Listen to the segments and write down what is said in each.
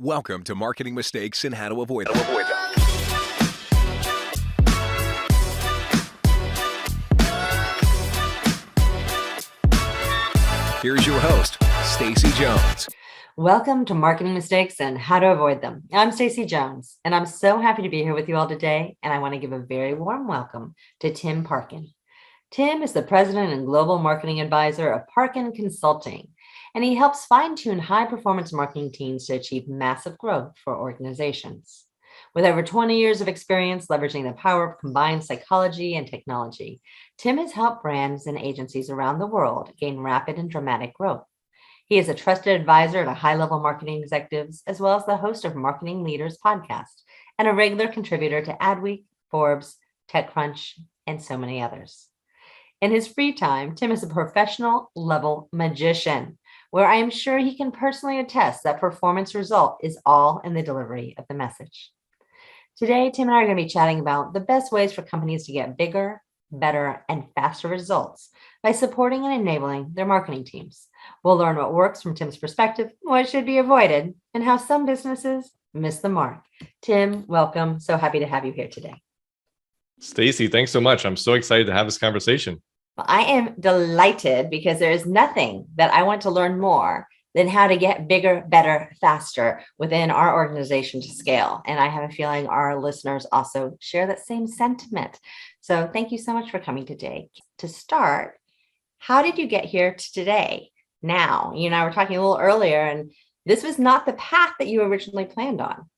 Welcome to Marketing Mistakes and How to Avoid Them. Here's your host, Stacy Jones. Welcome to Marketing Mistakes and How to Avoid Them. I'm Stacy Jones, and I'm so happy to be here with you all today, and I want to give a very warm welcome to Tim Parkin. Tim is the president and global marketing advisor of Parkin Consulting, and he helps fine-tune high-performance marketing teams to achieve massive growth for organizations. With over 20 years of experience leveraging the power of combined psychology and technology, Tim has helped brands and agencies around the world gain rapid and dramatic growth. He is a trusted advisor to high-level marketing executives, as well as the host of Marketing Leaders podcast and a regular contributor to AdWeek, Forbes, TechCrunch, and so many others. In his free time, Tim is a professional-level magician, where I am sure he can personally attest that performance result is all in the delivery of the message. Today, Tim and I are going to be chatting about the best ways for companies to get bigger, better, and faster results by supporting and enabling their marketing teams. We'll learn what works from Tim's perspective, what should be avoided, and how some businesses miss the mark. Tim, welcome. So happy to have you here today. Stacy, thanks so much. I'm so excited to have this conversation. Well, I am delighted because there is nothing that I want to learn more than how to get bigger, better, faster within our organization to scale. And I have a feeling our listeners also share that same sentiment. So thank you so much for coming today. To start, how did you get here to today? Now, you and I were talking a little earlier, and this was not the path that you originally planned on.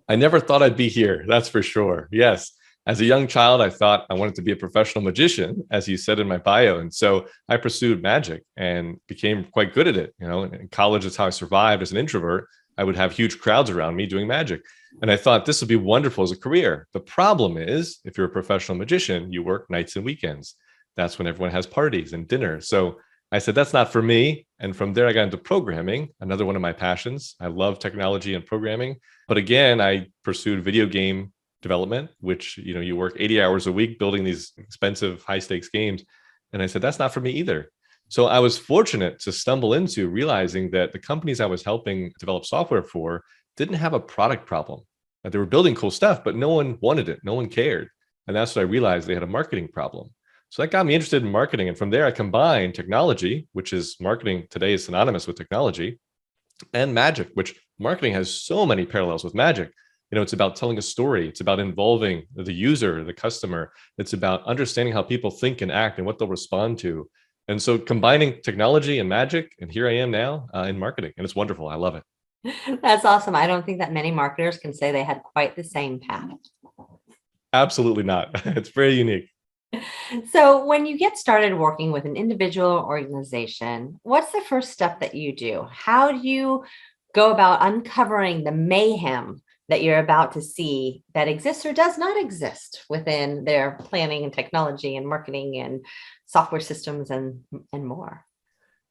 I never thought I'd be here. That's for sure. Yes. As a young child, I thought I wanted to be a professional magician, as you said in my bio. And so I pursued magic and became quite good at it. You know, in college, that's how I survived as an introvert. I would have huge crowds around me doing magic. And I thought this would be wonderful as a career. The problem is, if you're a professional magician, you work nights and weekends. That's when everyone has parties and dinner. So I said, that's not for me. And from there, I got into programming, another one of my passions. I love technology and programming. But again, I pursued video game development, which, you work 80 hours a week building these expensive, high stakes games. And I said, that's not for me either. So I was fortunate to stumble into realizing that the companies I was helping develop software for didn't have a product problem. That they were building cool stuff, but no one wanted it. No one cared. And that's what I realized, they had a marketing problem. So that got me interested in marketing. And from there, I combined technology, which is marketing today is synonymous with technology, and magic, which marketing has so many parallels with magic. It's about telling a story. It's about involving the user, the customer. It's about understanding how people think and act and what they'll respond to. And so combining technology and magic, and here I am now in marketing, and it's wonderful. I love it. That's awesome. I don't think that many marketers can say they had quite the same path. Absolutely not. It's very unique. So when you get started working with an individual organization, what's the first step that you do? How do you go about uncovering the mayhem that you're about to see that exists or does not exist within their planning and technology and marketing and software systems and more?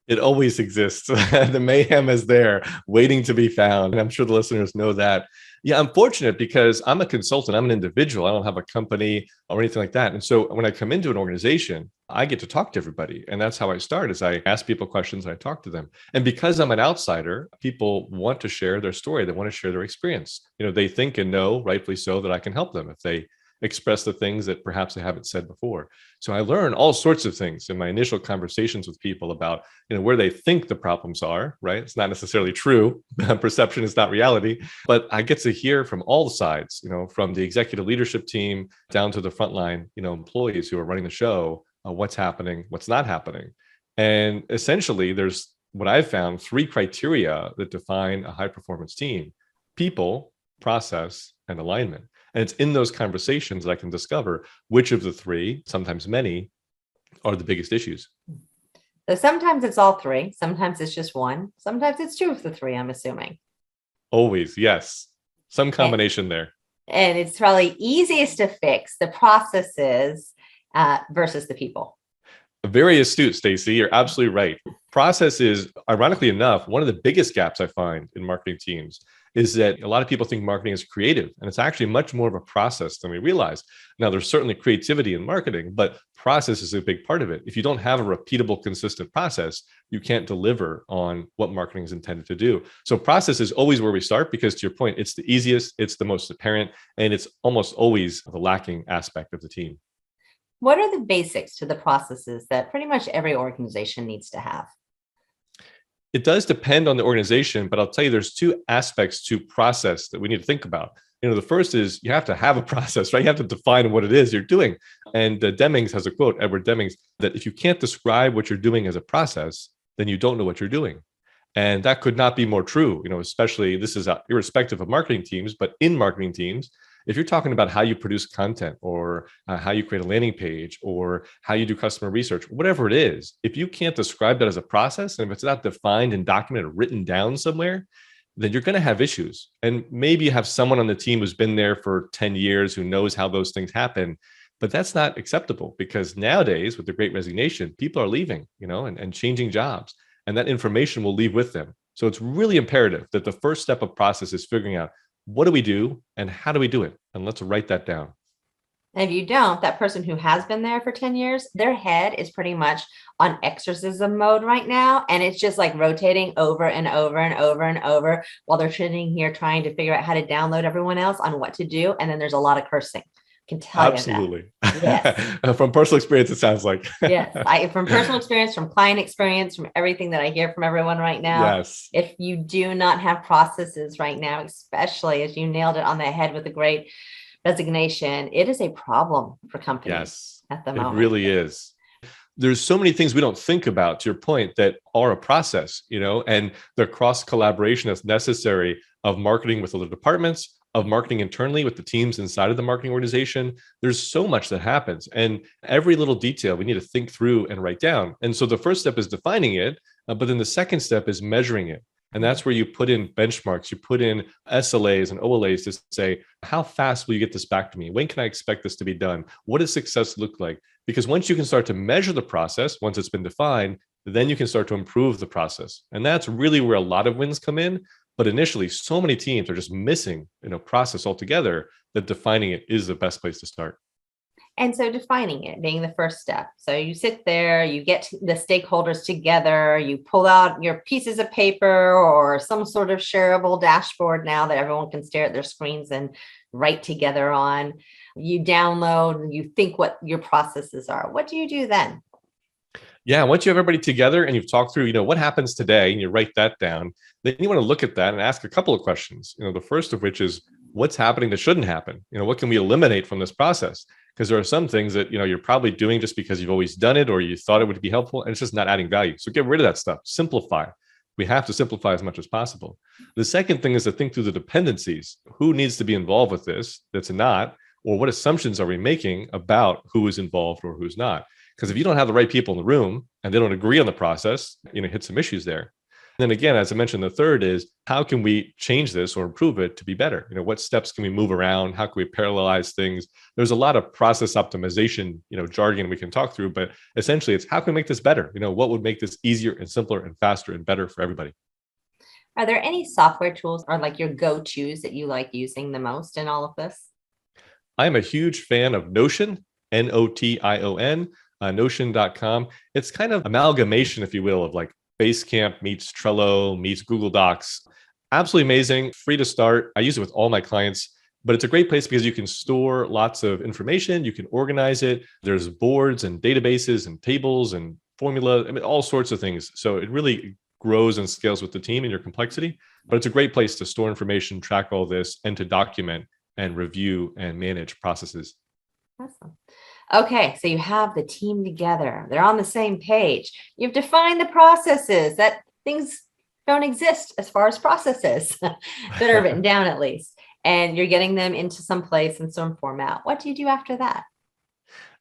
It always exists. The mayhem is there waiting to be found. And I'm sure the listeners know that. Yeah, I'm fortunate because I'm a consultant. I'm an individual. I don't have a company or anything like that. And so when I come into an organization, I get to talk to everybody. And that's how I start, is I ask people questions and I talk to them. And because I'm an outsider, people want to share their story. They want to share their experience. They think and know, rightfully so, that I can help them if they express the things that perhaps I haven't said before. So I learn all sorts of things in my initial conversations with people about, where they think the problems are, right? It's not necessarily true. Perception is not reality, but I get to hear from all the sides, from the executive leadership team down to the frontline, employees who are running the show, what's happening, what's not happening. And essentially there's what I've found 3 criteria that define a high performance team: people, process, and alignment. And it's in those conversations that I can discover which of the 3, sometimes many, are the biggest issues. So sometimes it's all 3, sometimes it's just 1, sometimes it's 2 of the 3, I'm assuming. Always, yes. Some combination there. And it's probably easiest to fix the processes versus the people. Very astute, Stacy. You're absolutely right. Process is, ironically enough, one of the biggest gaps I find in marketing teams is that a lot of people think marketing is creative, and it's actually much more of a process than we realize. Now, there's certainly creativity in marketing, but process is a big part of it. If you don't have a repeatable, consistent process, you can't deliver on what marketing is intended to do. So process is always where we start because, to your point, it's the easiest, it's the most apparent, and it's almost always the lacking aspect of the team. What are the basics to the processes that pretty much every organization needs to have? It does depend on the organization, but I'll tell you, there's two aspects to process that we need to think about. The first is you have to have a process, right? You have to define what it is you're doing. And Demings has a quote, Edward Demings, that if you can't describe what you're doing as a process, then you don't know what you're doing. And that could not be more true, especially this is irrespective of marketing teams, but in marketing teams, if you're talking about how you produce content or how you create a landing page or how you do customer research, whatever it is, if you can't describe that as a process, and if it's not defined and documented, written down somewhere, then you're going to have issues. And maybe you have someone on the team who's been there for 10 years who knows how those things happen. But that's not acceptable because nowadays, with the Great Resignation, people are leaving, and changing jobs. And that information will leave with them. So it's really imperative that the first step of process is figuring out what do we do and how do we do it? And let's write that down. And if you don't, that person who has been there for 10 years, their head is pretty much on exorcism mode right now. And it's just like rotating over and over and over and over while they're sitting here trying to figure out how to download everyone else on what to do. And then there's a lot of cursing. Can tell Absolutely. You that. Yes. From personal experience, it sounds like. Yes. From personal experience, from client experience, from everything that I hear from everyone right now. Yes. If you do not have processes right now, especially as you nailed it on the head with the Great Resignation, it is a problem for companies at the moment. It really is. There's so many things we don't think about, to your point, that are a process, and the cross collaboration that's necessary of marketing with other departments, of marketing internally with the teams inside of the marketing organization. There's so much that happens, and every little detail we need to think through and write down. And so the first step is defining it, but then the second step is measuring it. And that's where you put in benchmarks, you put in SLAs and OLAs to say, how fast will you get this back to me? When can I expect this to be done? What does success look like? Because once you can start to measure the process, once it's been defined, then you can start to improve the process. And that's really where a lot of wins come in. But initially, so many teams are just missing, process altogether, that defining it is the best place to start. And so defining it being the first step. So you sit there, you get the stakeholders together, you pull out your pieces of paper or some sort of shareable dashboard now that everyone can stare at their screens and write together on. You download, you think what your processes are. What do you do then? Yeah, once you have everybody together and you've talked through, what happens today, and you write that down, then you want to look at that and ask a couple of questions. The first of which is, what's happening that shouldn't happen? What can we eliminate from this process? Because there are some things that, you're probably doing just because you've always done it or you thought it would be helpful, and it's just not adding value. So get rid of that stuff. Simplify. We have to simplify as much as possible. The second thing is to think through the dependencies. Who needs to be involved with this that's not, or what assumptions are we making about who is involved or who's not? Because if you don't have the right people in the room and they don't agree on the process, hit some issues there. And then again, as I mentioned, the third is, how can we change this or improve it to be better? What steps can we move around? How can we parallelize things? There's a lot of process optimization, jargon we can talk through, but essentially it's, how can we make this better? What would make this easier and simpler and faster and better for everybody? Are there any software tools or like your go-tos that you like using the most in all of this? I'm a huge fan of Notion, Notion. Notion.com. It's kind of amalgamation, if you will, of like Basecamp meets Trello meets Google Docs. Absolutely amazing, free to start. I use it with all my clients, but it's a great place because you can store lots of information. You can organize it. There's boards and databases and tables and formula, all sorts of things. So it really grows and scales with the team and your complexity, but it's a great place to store information, track all this, and to document and review and manage processes. Awesome. Okay, so you have the team together. They're on the same page. You've defined the processes, that things don't exist as far as processes that are written down at least. And you're getting them into some place in some format. What do you do after that?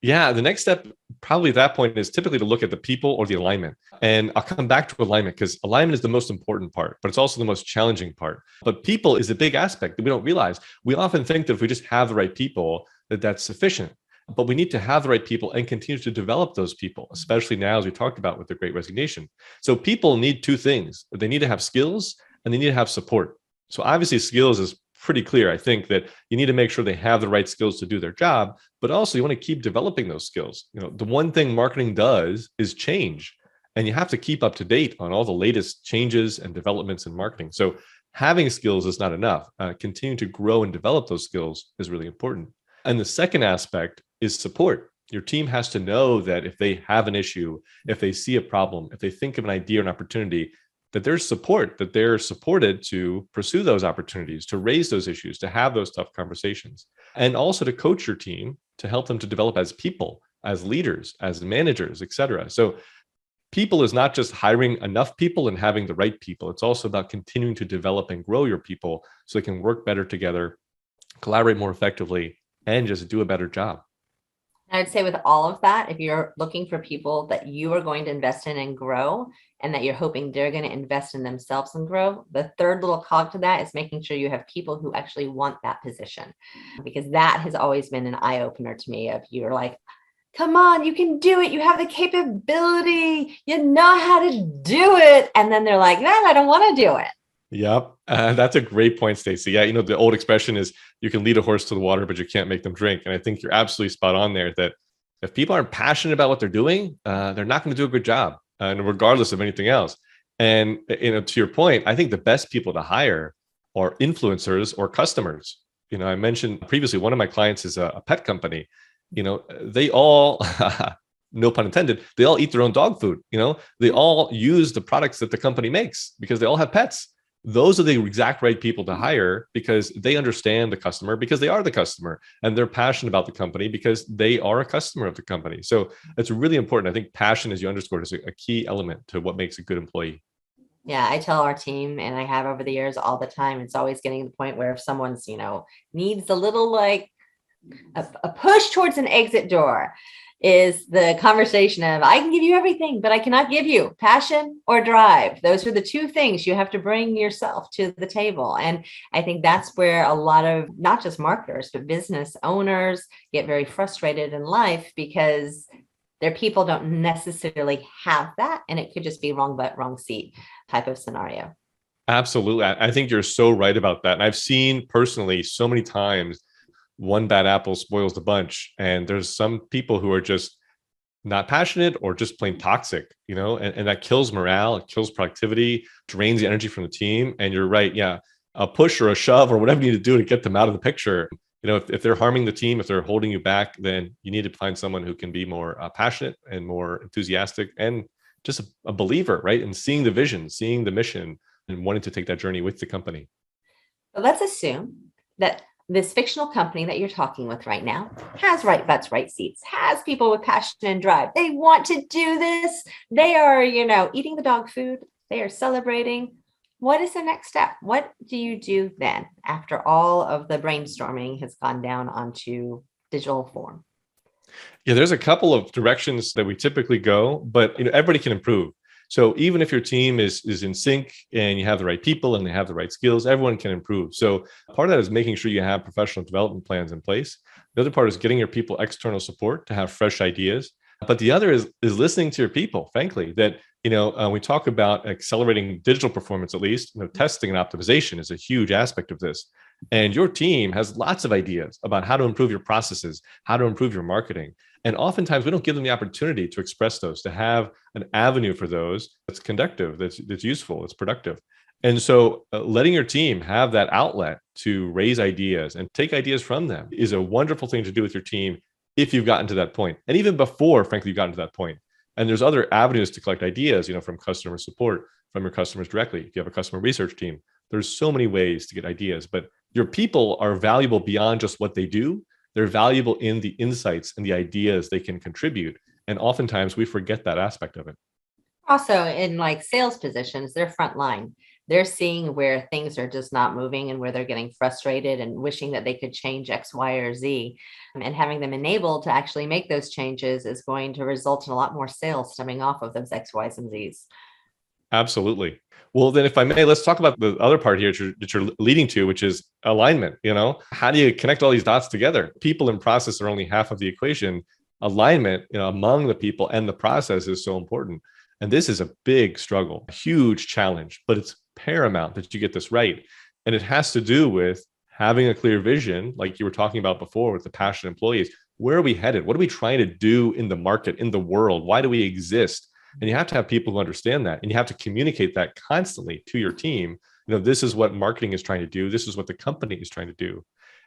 Yeah, the next step probably at that point is typically to look at the people or the alignment. And I'll come back to alignment because alignment is the most important part, but it's also the most challenging part. But people is a big aspect that we don't realize. We often think that if we just have the right people, that's sufficient. But we need to have the right people and continue to develop those people, especially now, as we talked about with the Great Resignation. So people need two things. They need to have skills and they need to have support. So obviously skills is pretty clear. I think that you need to make sure they have the right skills to do their job, but also you want to keep developing those skills. The one thing marketing does is change, and you have to keep up to date on all the latest changes and developments in marketing. So having skills is not enough. Continuing to grow and develop those skills is really important. And the second aspect is support. Your team has to know that if they have an issue, if they see a problem, if they think of an idea or an opportunity, that there's support, that they're supported to pursue those opportunities, to raise those issues, to have those tough conversations, and also to coach your team to help them to develop as people, as leaders, as managers, et cetera. So people is not just hiring enough people and having the right people. It's also about continuing to develop and grow your people so they can work better together, collaborate more effectively, and just do a better job. I would say with all of that, if you're looking for people that you are going to invest in and grow, and that you're hoping they're going to invest in themselves and grow, the third little cog to that is making sure you have people who actually want that position, because that has always been an eye opener to me. Of you're like, come on, you can do it. You have the capability. You know how to do it. And then they're like, no, I don't want to do it. Yep. That's a great point, Stacy. Yeah. The old expression is you can lead a horse to the water, but you can't make them drink. And I think you're absolutely spot on there, that if people aren't passionate about what they're doing, they're not going to do a good job, and regardless of anything else. And, to your point, I think the best people to hire are influencers or customers. I mentioned previously, one of my clients is a pet company. They all, no pun intended, they all eat their own dog food. They all use the products that the company makes because they all have pets. Those are the exact right people to hire because they understand the customer, because they are the customer, and they're passionate about the company because they are a customer of the company. So it's really important. I think passion, as you underscored, is a key element to what makes a good employee. Yeah, I tell our team, and I have over the years all the time, it's always getting to the point where if someone's, needs a little like a push towards an exit door, is the conversation of, I can give you everything, but I cannot give you passion or drive. Those are the two things you have to bring yourself to the table. And I think that's where a lot of not just marketers, but business owners get very frustrated in life, because their people don't necessarily have that. And it could just be wrong butt, wrong seat type of scenario. Absolutely. I think you're so right about that. And I've seen personally so many times one bad apple spoils the bunch. And there's some people who are just not passionate or just plain toxic, and that kills morale, it kills productivity, drains the energy from the team. And you're right. Yeah. A push or a shove or whatever you need to do to get them out of the picture. If they're harming the team, if they're holding you back, then you need to find someone who can be more passionate and more enthusiastic and just a believer, right? And seeing the vision, seeing the mission, and wanting to take that journey with the company. But let's assume that this fictional company that you're talking with right now has right butts, right seats, has people with passion and drive. They want to do this. They are, eating the dog food. They are celebrating. What is the next step? What do you do then after all of the brainstorming has gone down onto digital form? Yeah, there's a couple of directions that we typically go, but everybody can improve. So even if your team is in sync and you have the right people and they have the right skills, everyone can improve. So part of that is making sure you have professional development plans in place. The other part is getting your people external support to have fresh ideas. But the other is listening to your people, frankly, that, we talk about accelerating digital performance, at least, testing and optimization is a huge aspect of this. And your team has lots of ideas about how to improve your processes, how to improve your marketing. And oftentimes we don't give them the opportunity to express those, to have an avenue for those that's conductive, that's useful, that's productive. And so letting your team have that outlet to raise ideas and take ideas from them is a wonderful thing to do with your team if you've gotten to that point. And even before, frankly, you've gotten to that point. And there's other avenues to collect ideas, from customer support, from your customers directly. If you have a customer research team, there's so many ways to get ideas, but your people are valuable beyond just what they do. They're valuable in the insights and the ideas they can contribute. And oftentimes we forget that aspect of it. Also, in like sales positions, they're front line. They're seeing where things are just not moving and where they're getting frustrated and wishing that they could change X, Y, or Z. And having them enabled to actually make those changes is going to result in a lot more sales stemming off of those X, Ys, and Zs. Absolutely. Well, then, if I may, let's talk about the other part here that you're leading to, which is alignment. How do you connect all these dots together? People and process are only half of the equation. Alignment, among the people and the process is so important. And this is a big struggle, a huge challenge, but it's paramount that you get this right. And it has to do with having a clear vision, like you were talking about before with the passionate employees. Where are we headed? What are we trying to do in the market, in the world? Why do we exist? And you have to have people who understand that, and you have to communicate that constantly to your team. This is what marketing is trying to do. This is what the company is trying to do.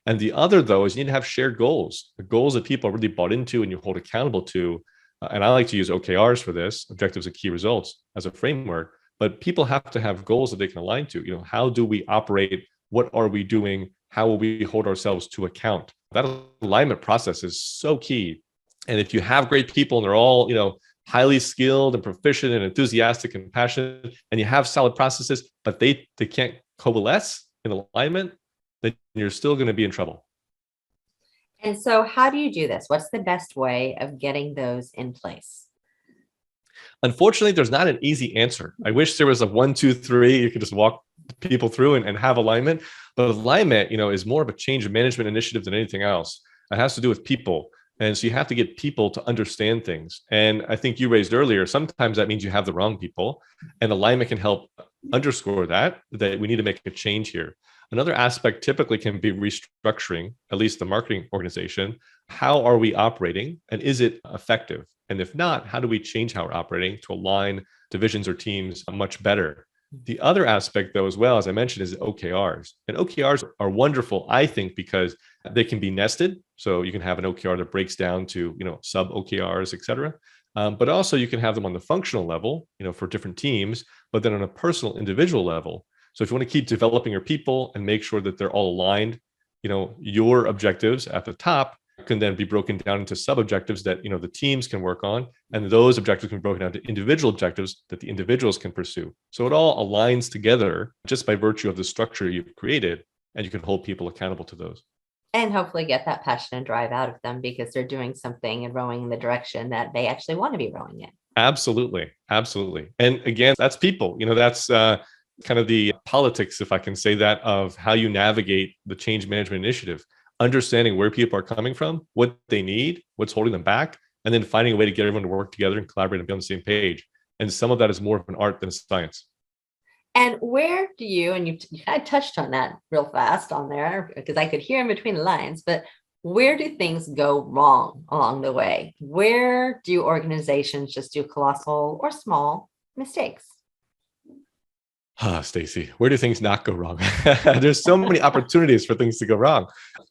And the other, though, is you need to have shared goals, the goals that people are really bought into and you hold accountable to. And I like to use OKRs for this, objectives and key results, as a framework. But people have to have goals that they can align to. How do we operate? What are we doing? How will we hold ourselves to account? That alignment process is so key. And if you have great people and they're all, highly skilled and proficient and enthusiastic and passionate, and you have solid processes, but they can't coalesce in alignment, then you're still going to be in trouble. And so how do you do this? What's the best way of getting those in place? Unfortunately, there's not an easy answer. I wish there was a 1, 2, 3, you could just walk people through and have alignment. But alignment, is more of a change management initiative than anything else. It has to do with people. And so you have to get people to understand things. And I think you raised earlier, sometimes that means you have the wrong people. And alignment can help underscore that we need to make a change here. Another aspect typically can be restructuring, at least the marketing organization. How are we operating? And is it effective? And if not, how do we change how we're operating to align divisions or teams much better? The other aspect, though, as well, as I mentioned, is OKRs. And OKRs are wonderful, I think, because they can be nested. So you can have an OKR that breaks down to, sub OKRs, et cetera. But also you can have them on the functional level, for different teams, but then on a personal, individual level. So if you want to keep developing your people and make sure that they're all aligned, your objectives at the top can then be broken down into sub-objectives that the teams can work on, and those objectives can be broken down to individual objectives that the individuals can pursue. So it all aligns together just by virtue of the structure you've created, and you can hold people accountable to those. And hopefully get that passion and drive out of them because they're doing something and rowing in the direction that they actually want to be rowing in. Absolutely. And again, that's people. That's kind of the politics, if I can say that, of how you navigate the change management initiative. Understanding where people are coming from, what they need, what's holding them back, and then finding a way to get everyone to work together and collaborate and be on the same page. And some of that is more of an art than a science. And where do you, and you kind of touched on that real fast on there, because I could hear in between the lines, but where do things go wrong along the way? Where do organizations just do colossal or small mistakes? Stacy, where do things not go wrong? There's so many opportunities for things to go wrong.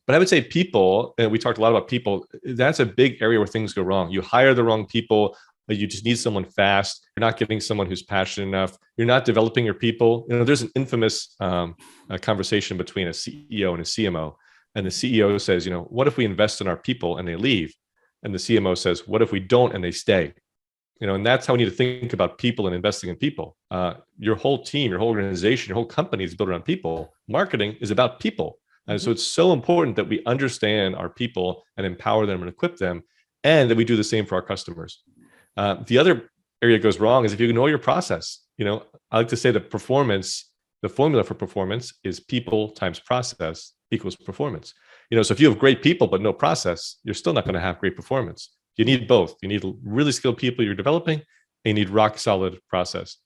But I would say people, and we talked a lot about people, that's a big area where things go wrong. You hire the wrong people. You just need someone fast. You're not getting someone who's passionate enough. You're not developing your people. There's an infamous conversation between a CEO and a CMO. And the CEO says, what if we invest in our people and they leave? And the CMO says, what if we don't and they stay? And that's how we need to think about people and investing in people. Your whole team, your whole organization, your whole company is built around people. Marketing is about people. And so it's so important that we understand our people and empower them and equip them, and that we do the same for our customers. The other area that goes wrong is if you ignore your process. I like to say that performance, the formula for performance is people times process equals performance. So if you have great people but no process, you're still not going to have great performance. You need both. You need really skilled people you're developing, and you need rock solid process.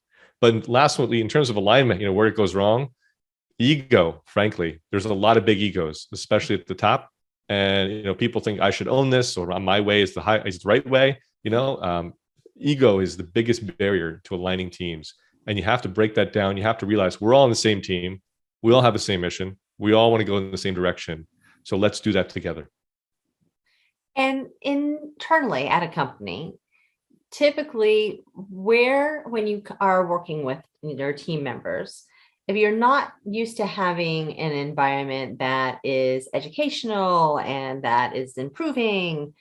But lastly, in terms of alignment, where it goes wrong, ego, frankly, there's a lot of big egos, especially at the top. And, people think I should own this, or my way is the right way. Ego is the biggest barrier to aligning teams. And you have to break that down. You have to realize we're all on the same team. We all have the same mission. We all want to go in the same direction. So let's do that together. And internally at a company, typically when you are working with your team members, if you're not used to having an environment that is educational and that is improving,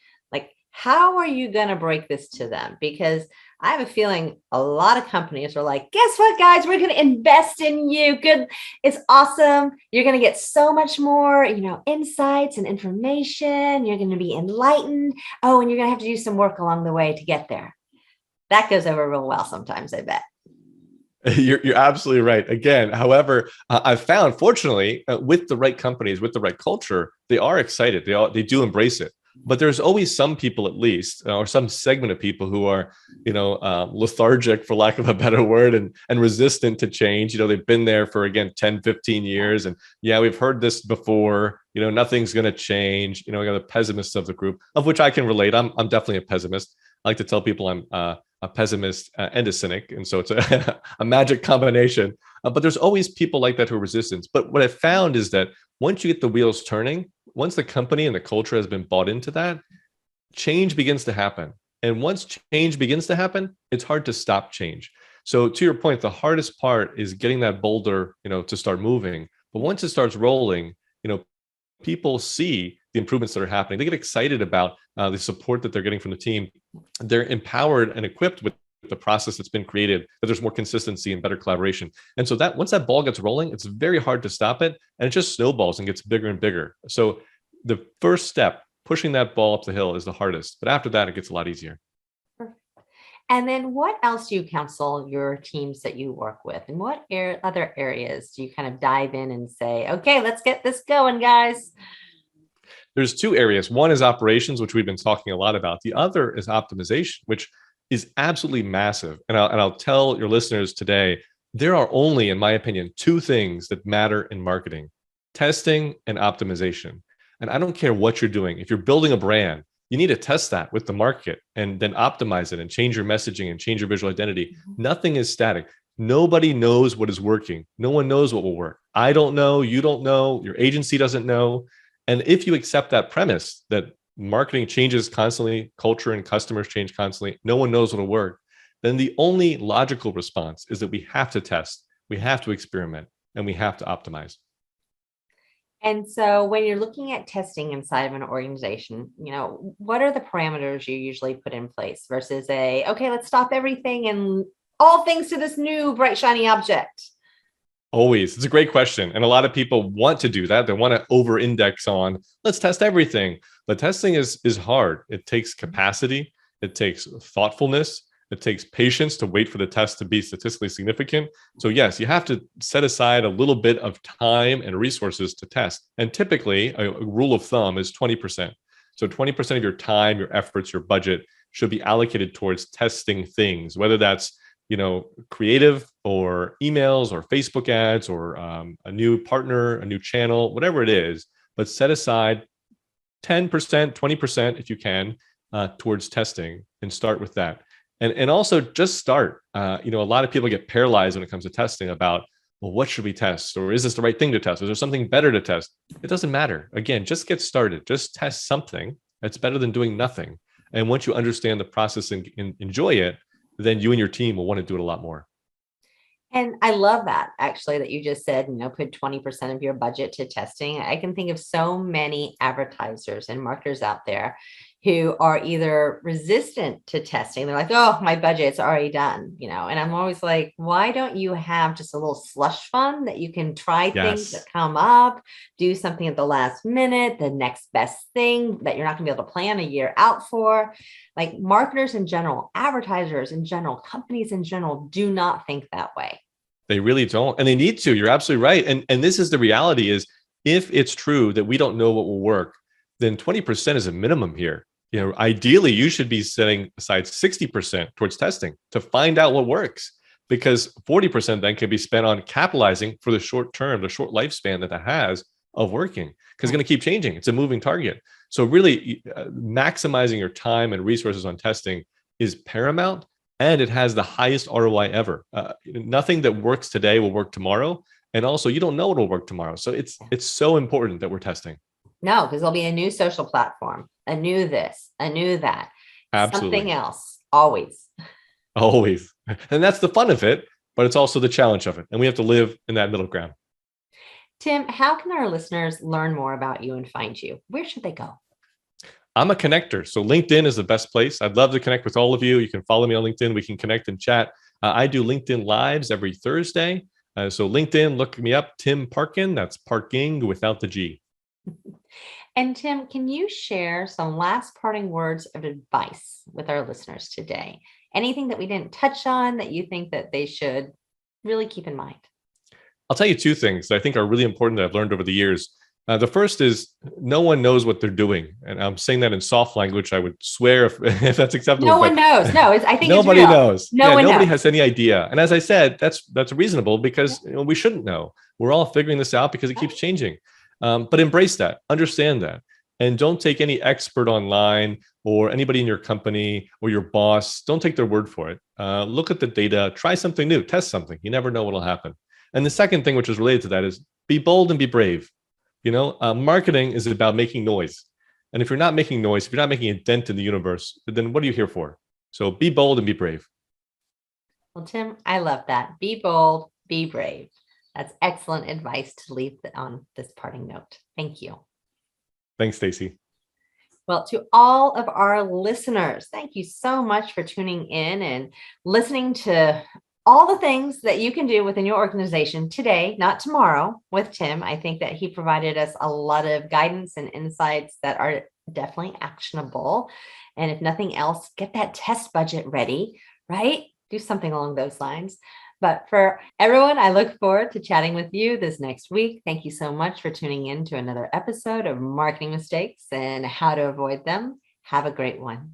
how are you going to break this to them? Because I have a feeling a lot of companies are like, guess what, guys, we're going to invest in you. Good. It's awesome. You're going to get so much more, insights and information. You're going to be enlightened. Oh, and you're going to have to do some work along the way to get there. That goes over real well sometimes, I bet. You're absolutely right. Again, however, I've found, fortunately, with the right companies, with the right culture, they are excited. They do embrace it. But there's always some people, at least, or some segment of people who are, lethargic, for lack of a better word, and resistant to change. They've been there for, again, 10, 15 years. And yeah, we've heard this before. Nothing's going to change. We got the pessimists of the group, of which I can relate. I'm definitely a pessimist. I like to tell people I'm a pessimist and a cynic. And so it's a magic combination. But there's always people like that who are resistant. But what I found is that once you get the wheels turning, once the company and the culture has been bought into that, change begins to happen. And once change begins to happen, it's hard to stop change. So to your point, the hardest part is getting that boulder, to start moving. But once it starts rolling, people see the improvements that are happening. They get excited about the support that they're getting from the team. They're empowered and equipped with the process that's been created, that there's more consistency and better collaboration. And so that once that ball gets rolling, it's very hard to stop it. And it just snowballs and gets bigger and bigger. So the first step, pushing that ball up the hill, is the hardest. But after that, it gets a lot easier. And then what else do you counsel your teams that you work with? And what other areas do you kind of dive in and say, okay, let's get this going, guys? There's two areas. One is operations, which we've been talking a lot about. The other is optimization, which is absolutely massive. And I'll tell your listeners today, there are only, in my opinion, two things that matter in marketing: testing and optimization. And I don't care what you're doing. If you're building a brand, you need to test that with the market and then optimize it and change your messaging and change your visual identity. Nothing is static. Nobody knows what is working. No one knows what will work. I don't know. You don't know. Your agency doesn't know. And if you accept that premise that marketing changes constantly, culture and customers change constantly, no one knows what'll work, then the only logical response is that we have to test, we have to experiment, and we have to optimize. And so when you're looking at testing inside of an organization, what are the parameters you usually put in place versus okay, let's stop everything and all things to this new bright, shiny object? Always. It's a great question. And a lot of people want to do that. They want to over index on, let's test everything. But testing is hard. It takes capacity. It takes thoughtfulness. It takes patience to wait for the test to be statistically significant. So yes, you have to set aside a little bit of time and resources to test. And typically, a rule of thumb is 20%. So 20% of your time, your efforts, your budget should be allocated towards testing things, whether that's creative or emails or Facebook ads or a new partner, a new channel, whatever it is. But set aside 10%, 20% if you can towards testing, and start with that. And also just start. A lot of people get paralyzed when it comes to testing about, well, what should we test? Or is this the right thing to test? Is there something better to test? It doesn't matter. Again, just get started. Just test something. That's better than doing nothing. And once you understand the process and enjoy it, then you and your team will want to do it a lot more. And I love that, actually, that you just said, put 20% of your budget to testing. I can think of so many advertisers and marketers out there who are either resistant to testing. They're like, oh, my budget's already done, and I'm always like, why don't you have just a little slush fund that you can try things that come up, do something at the last minute, the next best thing that you're not gonna be able to plan a year out for. Like, marketers in general, advertisers in general, companies in general do not think that way. They really don't. And they need to. You're absolutely right. And this is the reality is, if it's true that we don't know what will work, then 20% is a minimum here. Ideally, you should be setting aside 60% towards testing to find out what works, because 40% then can be spent on capitalizing for the short term, the short lifespan that has of working, because it's going to keep changing. It's a moving target. So really maximizing your time and resources on testing is paramount, and it has the highest ROI ever. Nothing that works today will work tomorrow. And also, you don't know what will work tomorrow. So it's so important that we're testing. No, because there'll be a new social platform, a new this, a new that, Absolutely. Something else, always. Always. And that's the fun of it, but it's also the challenge of it. And we have to live in that middle ground. Tim, how can our listeners learn more about you and find you? Where should they go? I'm a connector. So LinkedIn is the best place. I'd love to connect with all of you. You can follow me on LinkedIn. We can connect and chat. I do LinkedIn Lives every Thursday. So LinkedIn, look me up, Tim Parkin. That's parking without the G. And Tim, can you share some last parting words of advice with our listeners today? Anything that we didn't touch on that you think that they should really keep in mind? I'll tell you two things that I think are really important that I've learned over the years. The first is no one knows what they're doing. And I'm saying that in soft language. I would swear if that's acceptable. No one knows. No, I think nobody it's real. knows. No one nobody knows. has any idea. And as I said, that's reasonable because we shouldn't know. We're all figuring this out because it keeps changing. But embrace that, understand that. And don't take any expert online or anybody in your company or your boss. Don't take their word for it. Look at the data, try something new, test something. You never know what will happen. And the second thing, which is related to that, is be bold and be brave. Marketing is about making noise. And if you're not making noise, if you're not making a dent in the universe, then what are you here for? So be bold and be brave. Well, Tim, I love that. Be bold, be brave. That's excellent advice to leave on this parting note. Thank you. Thanks, Stacy. Well, to all of our listeners, thank you so much for tuning in and listening to all the things that you can do within your organization today, not tomorrow, with Tim. I think that he provided us a lot of guidance and insights that are definitely actionable. And if nothing else, get that test budget ready, right? Do something along those lines. But for everyone, I look forward to chatting with you this next week. Thank you so much for tuning in to another episode of Marketing Mistakes and How to Avoid Them. Have a great one.